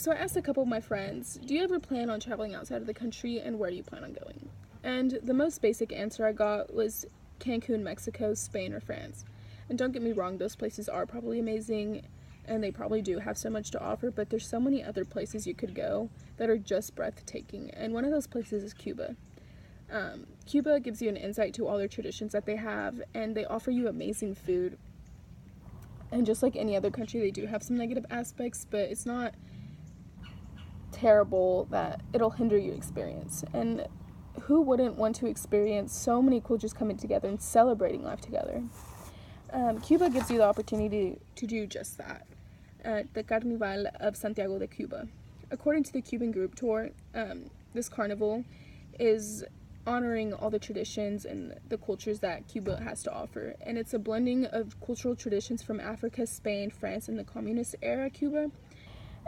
So I asked a couple of my friends, do you ever plan on traveling outside of the country, and where do you plan on going? And the most basic answer I got was Cancun, Mexico, Spain, or France. And don't get me wrong, those places are probably amazing and they probably do have so much to offer, but there's so many other places you could go that are just breathtaking. And one of those places is Cuba. Cuba gives you an insight to all their traditions that they have, and they offer you amazing food. And just like any other country, they do have some negative aspects, but it's not terrible that it'll hinder your experience. And who wouldn't want to experience so many cultures coming together and celebrating life together? Cuba gives you the opportunity to do just that. The Carnival of Santiago de Cuba. According to the Cuban group tour, this carnival is honoring all the traditions and the cultures that Cuba has to offer. And it's a blending of cultural traditions from Africa, Spain, France, and the communist era Cuba.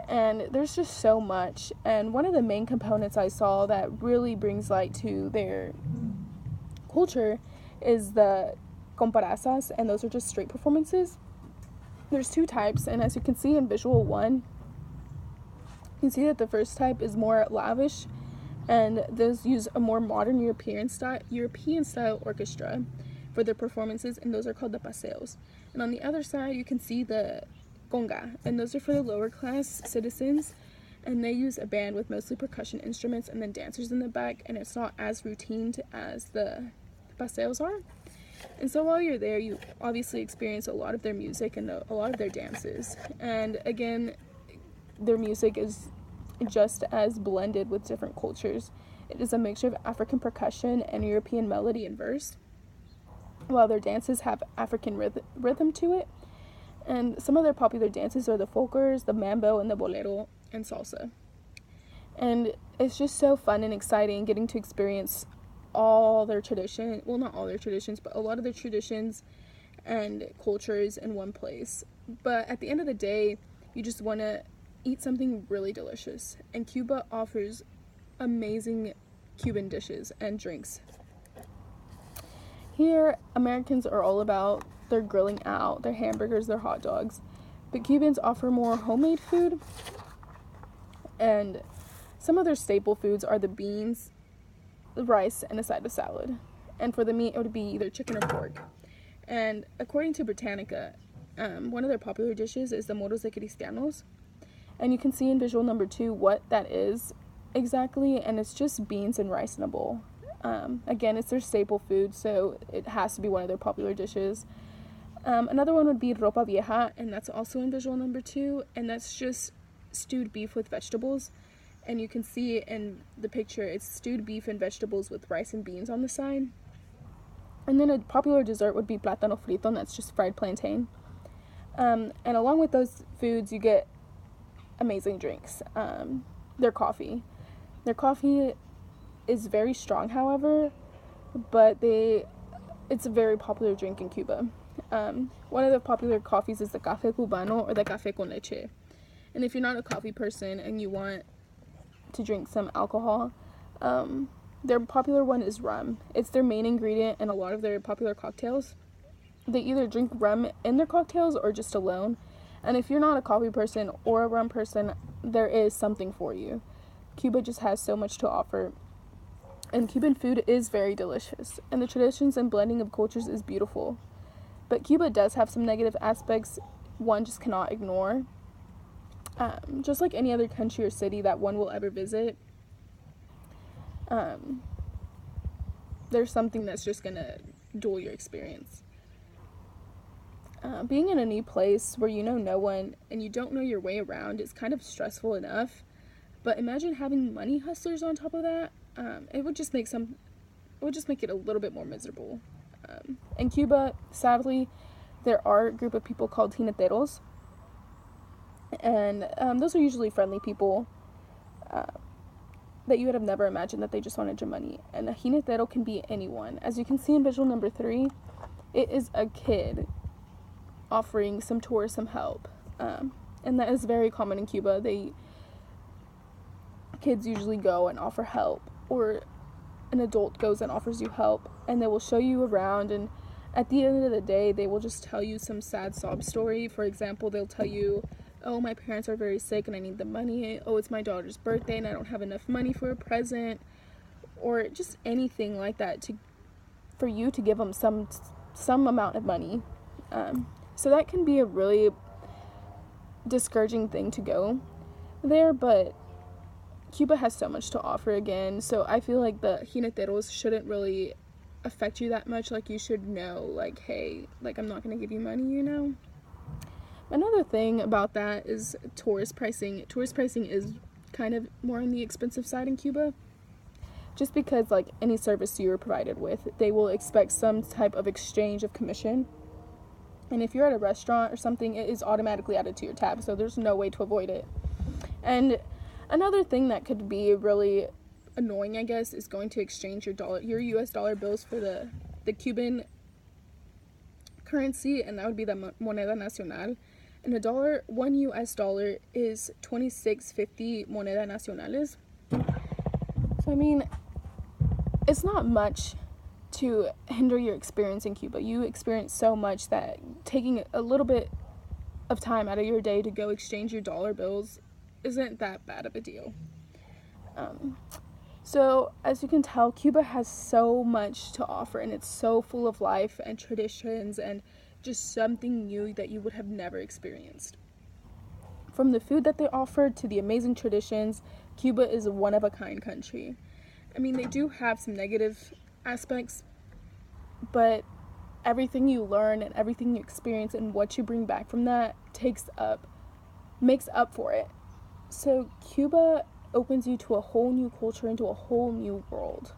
And there's just so much. And one of the main components I saw that really brings light to their culture is the comparsas, and those are just street performances. There's two types, and as you can see in visual 1, you can see that the first type is more lavish, and those use a more modern European style orchestra for their performances, and those are called the paseos. And on the other side, you can see the conga, and those are for the lower class citizens, and they use a band with mostly percussion instruments and then dancers in the back, and it's not as routine as the paseos are. And so while you're there, you obviously experience a lot of their music and a lot of their dances. And again, their music is just as blended with different cultures. It is a mixture of African percussion and European melody and verse, while their dances have African rhythm to it. And some of their popular dances are the folkers, the mambo, and the bolero, and salsa. And it's just so fun and exciting getting to experience all their tradition, well, not all their traditions, but a lot of their traditions and cultures in one place. But at the end of the day, you just want to eat something really delicious, and Cuba offers amazing Cuban dishes and drinks. Here, Americans are all about their grilling out, their hamburgers, their hot dogs, but Cubans offer more homemade food, and some of their staple foods are the beans, the rice, and a side of salad. And for the meat, it would be either chicken or pork. And according to Britannica, one of their popular dishes is the moros de cristianos. And you can see in visual number 2 what that is exactly, and it's just beans and rice in a bowl. Again, it's their staple food, so it has to be one of their popular dishes. Another one would be ropa vieja, and that's also in visual number 2, and that's just stewed beef with vegetables. And you can see in the picture, it's stewed beef and vegetables with rice and beans on the side. And then a popular dessert would be plátano frito, and that's just fried plantain. And along with those foods, you get amazing drinks. Their coffee is very strong, however, but it's a very popular drink in Cuba. One of the popular coffees is the café cubano or the café con leche. And if you're not a coffee person and you want to drink some alcohol, their popular one is rum. It's their main ingredient in a lot of their popular cocktails. They either drink rum in their cocktails or just alone. And if you're not a coffee person or a rum person, there is something for you. Cuba just has so much to offer. And Cuban food is very delicious, and the traditions and blending of cultures is beautiful. But Cuba does have some negative aspects one just cannot ignore. Just like any other country or city that one will ever visit, there's something that's just gonna dull your experience. Being in a new place where you know no one and you don't know your way around is kind of stressful enough, but imagine having money hustlers on top of that. It would just make it a little bit more miserable. In Cuba, sadly, there are a group of people called jineteros, and those are usually friendly people that you would have never imagined that they just wanted your money. And a jinetero can be anyone. As you can see in visual number 3, it is a kid offering some tourists some help, and that is very common in Cuba. Kids usually go and offer help, or an adult goes and offers you help, and they will show you around, and at the end of the day, they will just tell you some sad sob story. For example, they'll tell you oh, my parents are very sick and I need the money. Oh, it's my daughter's birthday and I don't have enough money for a present, or just anything like that for you to give them some amount of money. So that can be a really discouraging thing to go there, but Cuba has so much to offer again, so I feel like the jineteros shouldn't really affect you that much. Like, you should know, like, hey, like, I'm not gonna give you money, you know. Another thing about that is tourist pricing. Tourist pricing is kind of more on the expensive side in Cuba, just because, like, any service you're provided with, they will expect some type of exchange of commission. And if you're at a restaurant or something, it is automatically added to your tab, so there's no way to avoid it. And another thing that could be really annoying, I guess, is going to exchange your US dollar bills for the Cuban currency, and that would be the moneda nacional. And one US dollar is 26.50 moneda nacionales. So I mean, it's not much to hinder your experience in Cuba. You experience so much that taking a little bit of time out of your day to go exchange your dollar bills isn't that bad of a deal. So as you can tell, Cuba has so much to offer, and it's so full of life and traditions and just something new that you would have never experienced. From the food that they offer to the amazing traditions, Cuba is a one-of-a-kind country. I mean, they do have some negative aspects, but everything you learn and everything you experience and what you bring back from that makes up for it. So Cuba opens you to a whole new culture, into a whole new world.